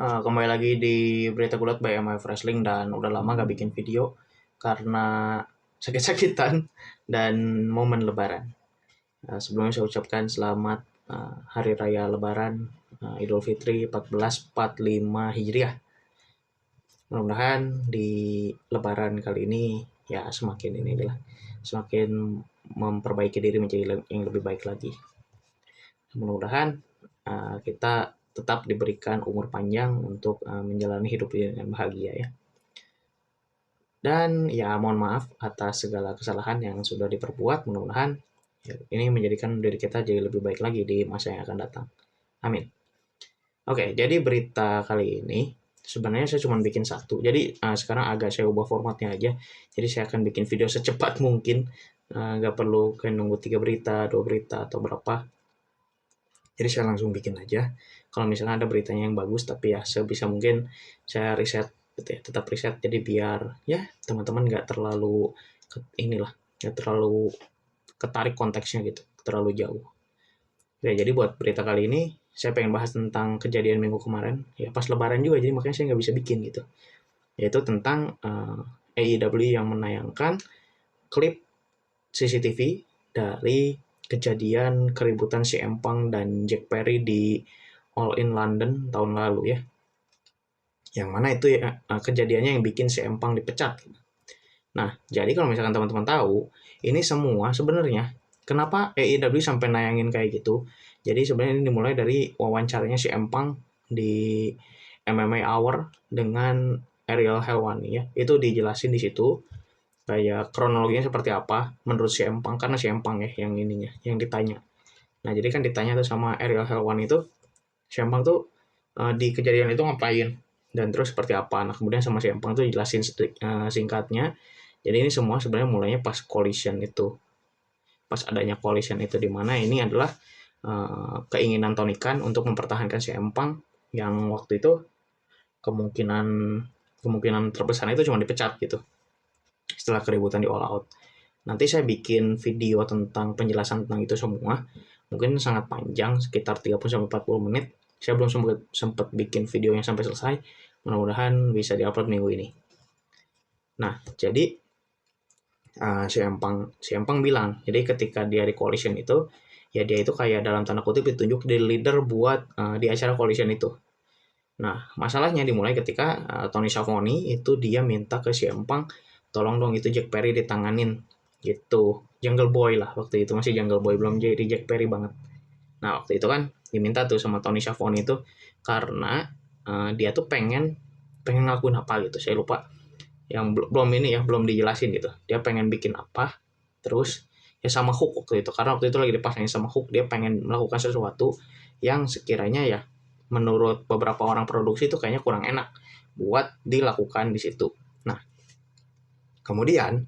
Kembali lagi di Berita Gulat by MF Wrestling, dan udah lama gak bikin video karena sakit-sakitan dan momen Lebaran. Sebelumnya saya ucapkan selamat Hari Raya Lebaran, Idul Fitri 1445 Hijriah. Mudah-mudahan di Lebaran kali ini ya semakin memperbaiki diri menjadi yang lebih baik lagi. Mudah-mudahan kita tetap diberikan umur panjang untuk menjalani hidup dengan bahagia ya. Dan ya mohon maaf atas segala kesalahan yang sudah diperbuat. Mudah-mudahan ya, ini menjadikan diri kita jadi lebih baik lagi di masa yang akan datang. Amin. Oke, jadi berita kali ini sebenarnya saya cuma bikin satu. Jadi sekarang agak saya ubah formatnya aja. Jadi saya akan bikin video secepat mungkin. Nggak perlu kayak nunggu 3 berita, 2 berita, atau berapa. Jadi saya langsung bikin aja. Kalau misalnya ada beritanya yang bagus, tapi ya sebisa mungkin saya riset gitu ya, tetap riset. Jadi biar ya teman-teman nggak terlalu nggak terlalu ketarik konteksnya gitu, terlalu jauh. Ya, jadi buat berita kali ini saya pengen bahas tentang kejadian minggu kemarin. Ya pas Lebaran juga, jadi makanya saya nggak bisa bikin gitu. Yaitu tentang AEW yang menayangkan klip CCTV dari kejadian keributan CM Punk dan Jack Perry di All In London tahun lalu ya. Yang mana itu ya kejadiannya yang bikin CM Punk dipecat. Nah, jadi kalau misalkan teman-teman tahu, ini semua sebenarnya kenapa AEW sampai nayangin kayak gitu. Jadi sebenarnya ini dimulai dari wawancaranya CM Punk di MMA Hour dengan Ariel Helwani ya. Itu dijelasin di situ kayak kronologinya seperti apa menurut CM Punk, karena CM Punk ya yang ditanya. Nah, jadi kan ditanya tuh sama Ariel Helwani itu, CM Punk tuh di kejadian itu ngapain dan terus seperti apa. Nah, kemudian sama CM Punk tuh jelasin singkatnya. Jadi ini semua sebenarnya mulainya pas collision itu. Pas adanya collision itu, di mana ini adalah keinginan Tony Khan untuk mempertahankan CM Punk yang waktu itu kemungkinan terbesar itu cuma dipecat gitu setelah keributan di All Out. Nanti saya bikin video tentang penjelasan tentang itu semua. Mungkin sangat panjang, sekitar 30-40 menit. Saya belum sempat bikin videonya sampai selesai. Mudah-mudahan bisa diupload minggu ini. Nah, jadi si Empang bilang, jadi ketika dia di collision itu, ya dia itu kayak dalam tanda kutip ditunjuk di leader buat di acara collision itu. Nah, masalahnya dimulai ketika Tony Schiavone itu dia minta ke si Empang, tolong dong itu Jack Perry ditanganin gitu. Jungle Boy lah waktu itu, masih Jungle Boy, belum jadi Jack Perry banget. Nah, waktu itu kan diminta tuh sama Tony Schiavone itu karena dia tuh pengen ngelakuin apa gitu, saya lupa. Yang belum dijelasin gitu. Dia pengen bikin apa, terus ya sama Hook waktu itu, karena waktu itu lagi dipasangin sama Hook, dia pengen melakukan sesuatu yang sekiranya ya menurut beberapa orang produksi itu kayaknya kurang enak buat dilakukan di situ. Nah, kemudian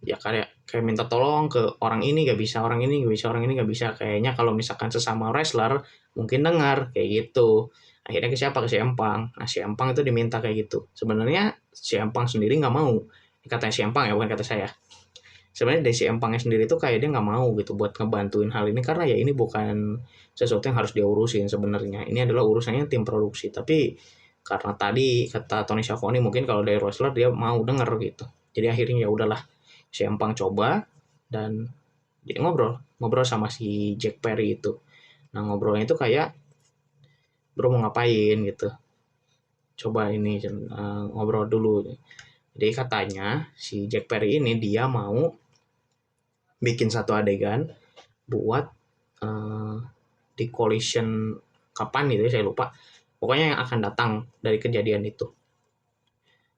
ya kayak minta tolong ke orang ini gak bisa, orang ini gak bisa, orang ini gak bisa. Kayaknya kalau misalkan sesama wrestler mungkin dengar kayak gitu. Akhirnya ke siapa? Ke si Empang. Nah, si Empang itu diminta kayak gitu. Sebenarnya si Empang sendiri nggak mau. Katanya si Empang ya, bukan kata saya. Sebenarnya dari si Empangnya sendiri tuh kayak dia nggak mau gitu buat ngebantuin hal ini, karena ya ini bukan sesuatu yang harus dia urusin sebenarnya. Ini adalah urusannya tim produksi. Tapi karena tadi kata Tony Schiavone, mungkin kalau dari wrestler dia mau denger gitu. Jadi akhirnya ya udahlah, si Empang coba dan jadi ngobrol sama si Jack Perry itu. Nah, ngobrolnya itu kayak, bro mau ngapain gitu, coba ini ngobrol dulu. Jadi katanya si Jack Perry ini dia mau bikin satu adegan buat di collision kapan gitu ya, saya lupa. Pokoknya yang akan datang dari kejadian itu.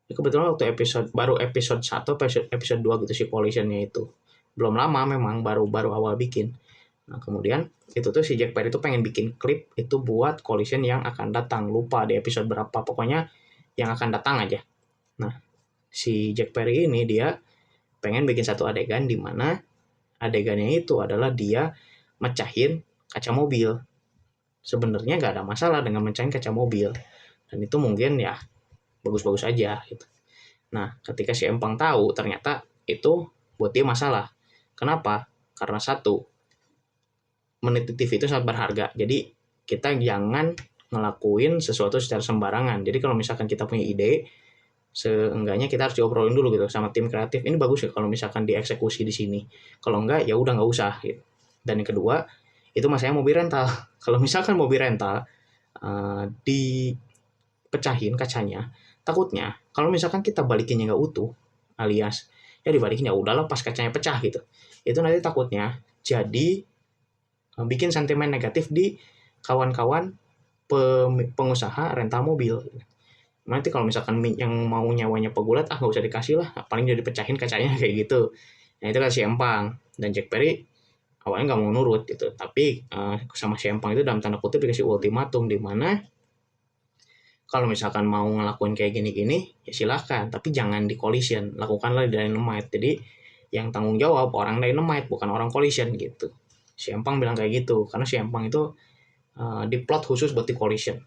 Ya, kebetulan waktu episode 1, episode 2 gitu si collisionnya itu. Belum lama memang, baru awal bikin. Nah, kemudian itu tuh si Jack Perry itu pengen bikin klip itu buat collision yang akan datang. Lupa di episode berapa, pokoknya yang akan datang aja. Nah, si Jack Perry ini dia pengen bikin satu adegan di mana adegannya itu adalah dia mecahin kaca mobil. Sebenarnya nggak ada masalah dengan mecahin kaca mobil. Dan itu mungkin ya bagus-bagus aja gitu. Nah, ketika si Empang tahu ternyata itu buat dia masalah. Kenapa? Karena satu, menit TV itu sangat berharga. Jadi kita jangan ngelakuin sesuatu secara sembarangan. Jadi kalau misalkan kita punya ide, seenggaknya kita harus diobrolin dulu gitu sama tim kreatif. Ini bagus ya kalau misalkan dieksekusi di sini. Kalau enggak, ya udah nggak usah gitu. Dan yang kedua, itu masalahnya mobil rental. Kalau misalkan mobil rental dipecahin kacanya, takutnya kalau misalkan kita balikinnya nggak utuh, alias ya dibalikin ya udahlah pas kacanya pecah gitu, itu nanti takutnya jadi bikin sentimen negatif di kawan-kawan pengusaha rental mobil. Nanti kalau misalkan yang mau nyawanya pegulat, nggak usah dikasih lah, paling jadi pecahin kacanya kayak gitu. Nah itu kan si Empang dan Jack Perry awalnya nggak mau nurut gitu, tapi sama si Empang itu dalam tanda kutip dikasih ultimatum, di mana kalau misalkan mau ngelakuin kayak gini-gini ya silahkan, tapi jangan di collision, lakukanlah di dynamite. Jadi yang tanggung jawab orang dynamite bukan orang collision gitu. Si Empang bilang kayak gitu karena si Empang itu diplot khusus buat di collision.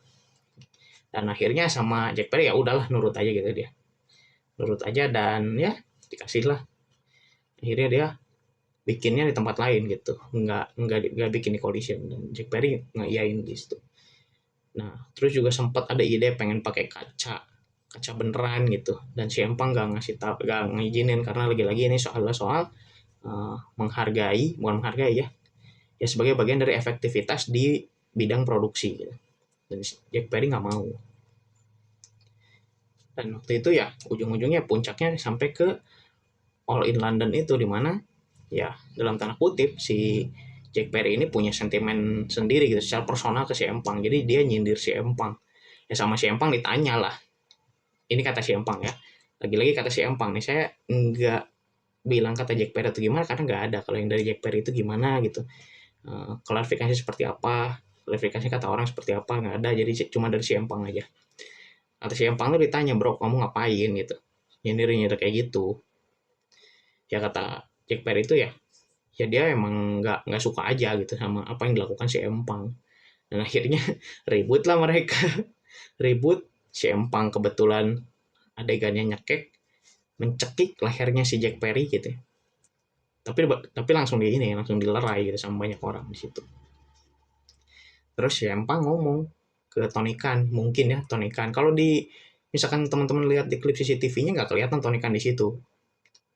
Dan akhirnya sama Jack Perry ya udahlah nurut aja gitu, dia nurut aja dan ya dikasih lah. Akhirnya dia bikinnya di tempat lain gitu, nggak bikin di collision, dan Jack Perry ngeiyain di situ. Nah terus juga sempat ada ide pengen pakai kaca beneran gitu, dan si Empang nggak ngizinin karena lagi-lagi ini soal menghargai, bukan menghargai ya sebagai bagian dari efektivitas di bidang produksi gitu. Dan Jack Perry nggak mau. Dan waktu itu ya ujung-ujungnya puncaknya sampai ke All in London itu, dimana ya dalam tanda kutip si Jack Perry ini punya sentimen sendiri gitu secara personal ke si Empang. Jadi dia nyindir si Empang. Ya sama si Empang ditanya lah. Ini kata si Empang ya. Lagi-lagi kata si Empang nih, saya nggak bilang kata Jack Perry itu gimana karena nggak ada. Kalau yang dari Jack Perry itu gimana gitu. Klarifikasi seperti apa, klarifikasi kata orang seperti apa, nggak ada. Jadi cuma dari si Empang aja. Kata si Empang tuh ditanya, bro kamu ngapain gitu, nyindir kayak gitu. Ya kata Jack Perry itu ya dia emang nggak suka aja gitu sama apa yang dilakukan si Empang. Dan akhirnya ribut lah mereka. Ribut, si Empang kebetulan adegannya nyekek, mencekik lehernya si Jack Perry gitu. Tapi langsung langsung dilerai gitu sama banyak orang di situ. Terus si Empang ngomong ke Tony Khan, mungkin ya Tony Khan. Kalau di misalkan teman-teman lihat di klip CCTV-nya nggak kelihatan Tony Khan di situ.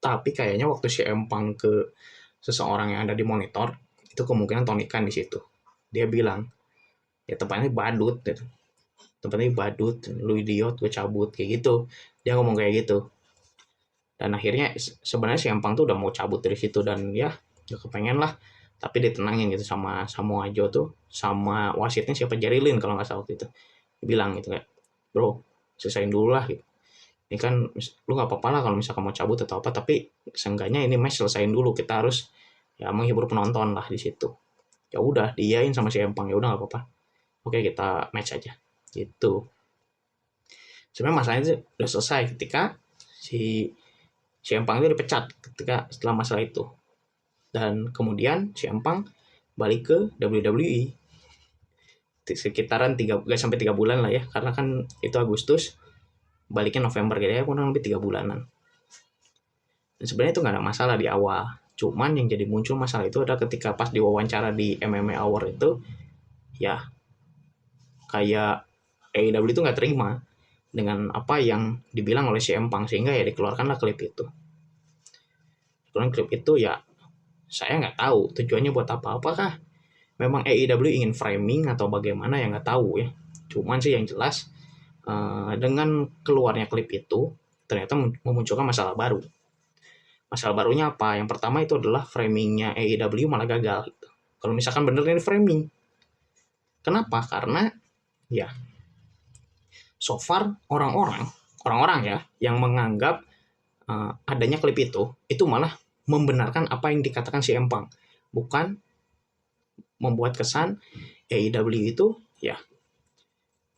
Tapi kayaknya waktu si Empang ke seseorang yang ada di monitor, itu kemungkinan Tony Khan di situ. Dia bilang, ya tempatnya badut gitu. Tempatnya badut, lu idiot, gue cabut kayak gitu. Dia ngomong kayak gitu. Dan akhirnya sebenarnya si Empang tuh udah mau cabut dari situ, dan ya kepengen lah, tapi ditenangin gitu sama Samoa Joe tuh, sama wasitnya siapa, Jerry Lynn kalau nggak salah waktu itu. Dia bilang gitu kayak, bro selesaiin dulu lah gitu. Ini kan lu nggak apa-apa lah kalau misalkan mau cabut atau apa, tapi seenggaknya ini match selesaiin dulu, kita harus ya menghibur penonton lah di situ. Ya udah diain sama si Empang, ya udah nggak apa-apa, oke kita match aja gitu. Sebenarnya masalahnya itu udah selesai ketika si Empang itu dipecat ketika setelah masalah itu, dan kemudian si Empang balik ke WWE sekitaran 3 bulan lah ya, karena kan itu Agustus, baliknya November gitu ya, kurang lebih 3 bulanan. Dan sebenarnya itu nggak ada masalah di awal, cuman yang jadi muncul masalah itu adalah ketika pas diwawancara di MMA Hour itu, ya kayak AEW itu nggak terima dengan apa yang dibilang oleh si Empang, sehingga ya dikeluarkanlah klip itu. Klip itu ya saya nggak tahu tujuannya buat apa. Apakah memang AEW ingin framing atau bagaimana, ya nggak tahu ya. Cuman sih yang jelas dengan keluarnya klip itu ternyata memunculkan masalah baru. Masalah barunya apa? Yang pertama itu adalah framingnya AEW malah gagal gitu. Kalau misalkan bener ini framing, kenapa? Karena ya so far orang-orang ya yang menganggap adanya klip itu malah membenarkan apa yang dikatakan si Empang, bukan membuat kesan AEW itu ya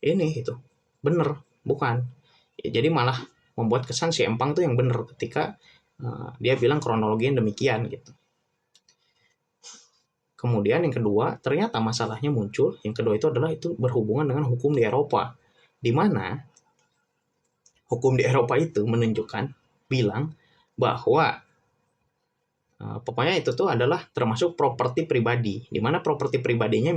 ini itu bener, bukan ya, jadi malah membuat kesan si Empang tuh yang bener ketika dia bilang kronologi yang demikian gitu. Kemudian yang kedua, ternyata masalahnya muncul, yang kedua itu adalah itu berhubungan dengan hukum di Eropa, di mana hukum di Eropa itu menunjukkan bilang bahwa pokoknya itu tuh adalah termasuk properti pribadi, di mana properti pribadinya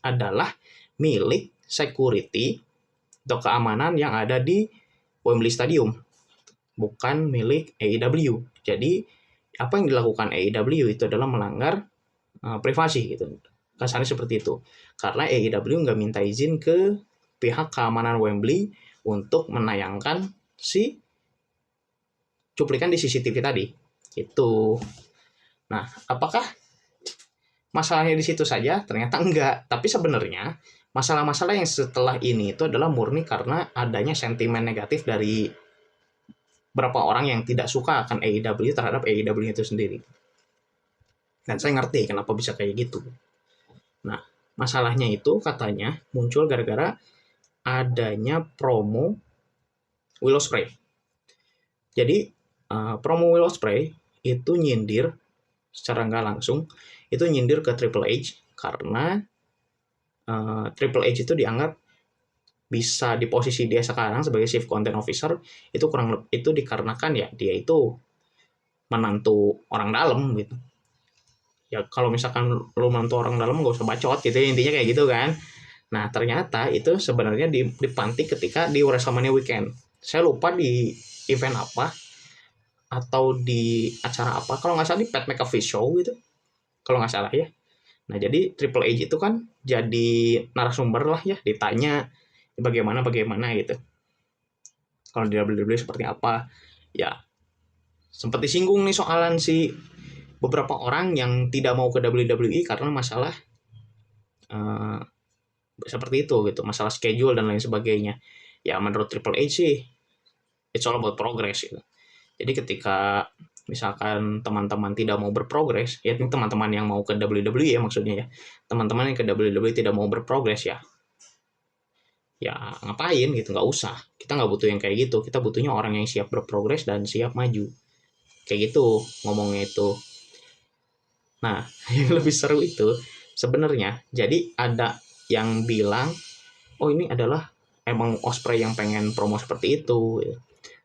adalah milik security atau keamanan yang ada di Wembley Stadium, bukan milik AEW. Jadi apa yang dilakukan AEW itu adalah melanggar privasi gitu. Kasarnya seperti itu. Karena AEW nggak minta izin ke pihak keamanan Wembley untuk menayangkan si cuplikan di CCTV tadi. Itu. Nah, apakah masalahnya di situ saja? Ternyata enggak. Tapi sebenarnya masalah-masalah yang setelah ini itu adalah murni karena adanya sentimen negatif dari beberapa orang yang tidak suka akan AEW terhadap AEW itu sendiri. Dan saya ngerti kenapa bisa kayak gitu. Nah, masalahnya itu katanya muncul gara-gara adanya promo Will Ospreay. Jadi, promo Will Ospreay itu nyindir secara nggak langsung, itu nyindir ke Triple H karena Triple H itu dianggap bisa di posisi dia sekarang sebagai Chief Content Officer itu itu dikarenakan ya dia itu menantu orang dalam gitu. Ya kalau misalkan lu menantu orang dalam gak usah bacot gitu ya, intinya kayak gitu kan. Nah ternyata itu sebenarnya dipantik ketika di WrestleMania weekend. Saya lupa di event apa atau di acara apa, kalau nggak salah di Pat McAfee show gitu kalau nggak salah ya. Nah jadi Triple H itu kan jadi narasumber lah ya, ditanya bagaimana gitu. Kalau di WWE seperti apa ya, sempat disinggung nih soalan si beberapa orang yang tidak mau ke WWE karena masalah seperti itu gitu, masalah schedule dan lain sebagainya. Ya menurut Triple H sih it's all about progress gitu. Jadi ketika misalkan teman-teman tidak mau berprogres, ya teman-teman yang mau ke WWE ya maksudnya ya, teman-teman yang ke WWE tidak mau berprogres ya ngapain gitu, nggak usah. Kita nggak butuh yang kayak gitu, kita butuhnya orang yang siap berprogres dan siap maju. Kayak gitu ngomongnya itu. Nah, yang lebih seru itu sebenarnya, jadi ada yang bilang, oh ini adalah emang Ospreay yang pengen promo seperti itu.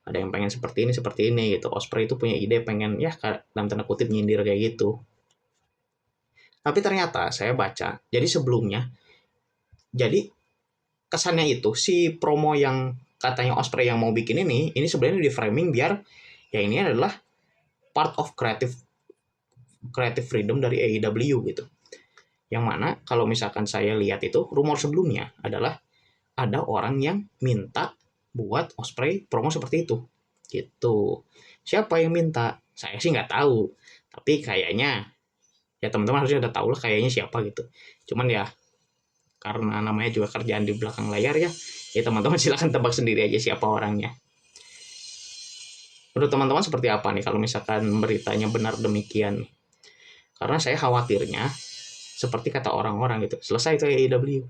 Ada yang pengen seperti ini gitu. Ospreay itu punya ide pengen ya dalam tanda kutip nyindir kayak gitu. Tapi ternyata saya baca, jadi sebelumnya, jadi kesannya itu si promo yang katanya Ospreay yang mau bikin ini sebenarnya di framing biar ya ini adalah part of creative freedom dari AEW gitu. Yang mana kalau misalkan saya lihat itu rumor sebelumnya adalah ada orang yang minta buat Ospreay promo seperti itu gitu. Siapa yang minta? Saya sih nggak tahu, tapi kayaknya ya teman-teman harusnya udah tahu lah kayaknya siapa gitu. Cuman ya karena namanya juga kerjaan di belakang layar ya teman-teman silakan tebak sendiri aja siapa orangnya. Menurut teman-teman seperti apa nih kalau misalkan beritanya benar demikian? Karena saya khawatirnya seperti kata orang-orang gitu, selesai itu AEW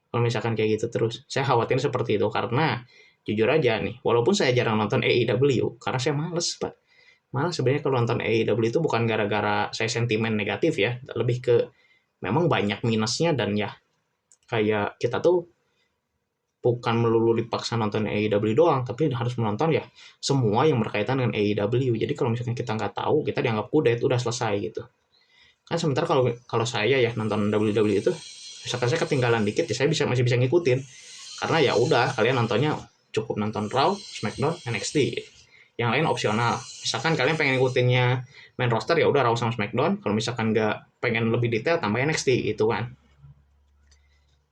kalau misalkan kayak gitu terus. Saya khawatir seperti itu karena jujur aja nih, walaupun saya jarang nonton AEW karena saya males Pak. Malah sebenarnya kalau nonton AEW itu bukan gara-gara saya sentimen negatif ya, lebih ke memang banyak minusnya dan ya kayak kita tuh bukan melulu dipaksa nonton AEW doang, tapi harus menonton ya semua yang berkaitan dengan AEW. Jadi kalau misalnya kita nggak tahu, kita dianggap kudet, udah selesai gitu. Kan sementara kalau saya ya nonton WWE itu, misalkan saya ketinggalan dikit ya saya masih bisa ngikutin. Karena ya udah kalian nontonnya cukup nonton Raw, SmackDown, NXT. Yang lain opsional. Misalkan kalian pengen ngikutinnya main roster ya udah Raw sama SmackDown. Kalau misalkan nggak pengen lebih detail tambah NXT gitu kan.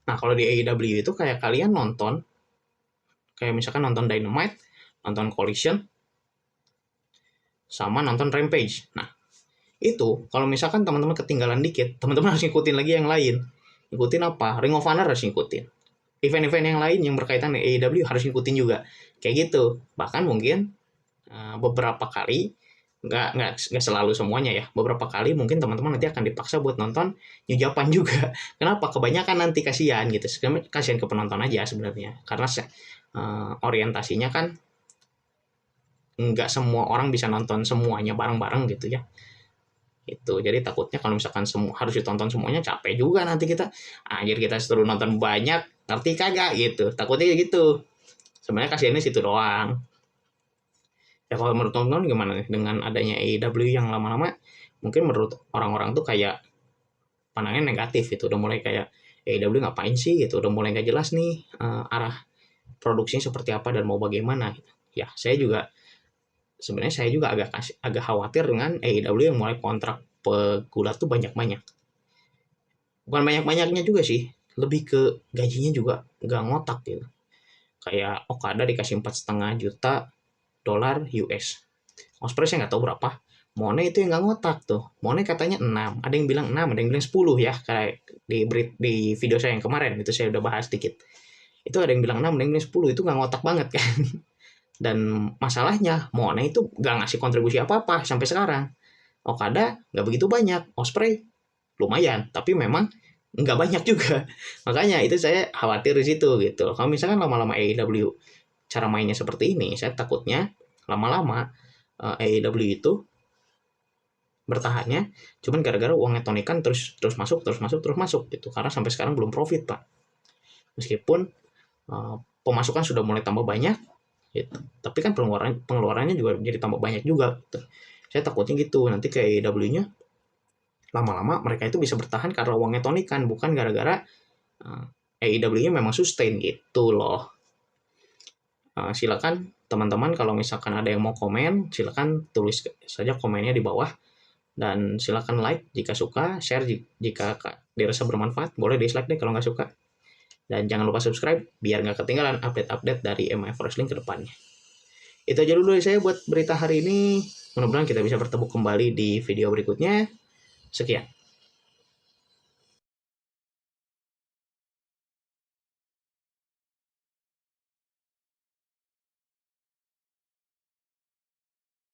Nah kalau di AEW itu kayak kalian nonton, kayak misalkan nonton Dynamite, nonton Collision, sama nonton Rampage. Nah itu kalau misalkan teman-teman ketinggalan dikit, teman-teman harus ngikutin lagi yang lain. Ngikutin apa? Ring of Honor harus ngikutin. Event-event yang lain yang berkaitan dengan AEW harus ngikutin juga. Kayak gitu. Bahkan mungkin beberapa kali, nggak selalu semuanya ya, beberapa kali mungkin teman-teman nanti akan dipaksa buat nonton New Japan juga. Kenapa? Kebanyakan nanti kasihan gitu. Kasihan ke penonton aja sebenarnya. Karena orientasinya kan nggak semua orang bisa nonton semuanya bareng-bareng gitu ya. Itu jadi takutnya kalau misalkan semua harus ditonton semuanya capek juga nanti kita anjir kita suruh nonton banyak ngerti kagak gitu, takutnya gitu. Sebenarnya kasihannya situ doang ya. Kalau menurut teman-teman gimana nih dengan adanya AEW yang lama-lama mungkin menurut orang-orang tuh kayak pandangannya negatif itu, udah mulai kayak AEW ngapain sih gitu, udah mulai nggak jelas nih arah produksinya seperti apa dan mau bagaimana gitu. Ya sebenarnya saya juga agak khawatir dengan AEW yang mulai kontrak pegulat tuh banyak-banyak. Bukan banyak-banyaknya juga sih, lebih ke gajinya juga nggak ngotak gitu. Kayak Okada dikasih 4,5 juta dolar US. Osprey saya nggak tahu berapa. Mone itu yang nggak ngotak tuh. Mone katanya 6. Ada yang bilang 6, ada yang bilang 10 ya. Kayak di video saya yang kemarin, itu saya udah bahas dikit. Itu ada yang bilang 6, ada yang bilang 10. Itu nggak ngotak banget kan. Dan masalahnya, Mone itu nggak ngasih kontribusi apa-apa sampai sekarang. Okada nggak begitu banyak. Osprey lumayan. Tapi memang nggak banyak juga. Makanya itu saya khawatir di situ gitu. Kalau misalkan lama-lama AEW cara mainnya seperti ini, saya takutnya lama-lama AEW itu bertahannya cuman gara-gara uangnya Tony Khan terus masuk gitu, karena sampai sekarang belum profit pak, meskipun pemasukan sudah mulai tambah banyak gitu. Tapi kan pengeluarannya juga jadi tambah banyak juga gitu. Saya takutnya gitu, nanti ke AEW-nya lama-lama mereka itu bisa bertahan karena uangnya Tony Khan, bukan gara-gara AEW-nya memang sustain gitu loh. Silakan teman-teman kalau misalkan ada yang mau komen, silakan tulis saja komennya di bawah. Dan silakan like jika suka, share jika dirasa bermanfaat, boleh dislike deh kalau nggak suka. Dan jangan lupa subscribe biar nggak ketinggalan update-update dari MF Wrestling ke depannya. Itu aja dulu dari saya buat berita hari ini. Mudah-mudahan kita bisa bertemu kembali di video berikutnya. Sekian.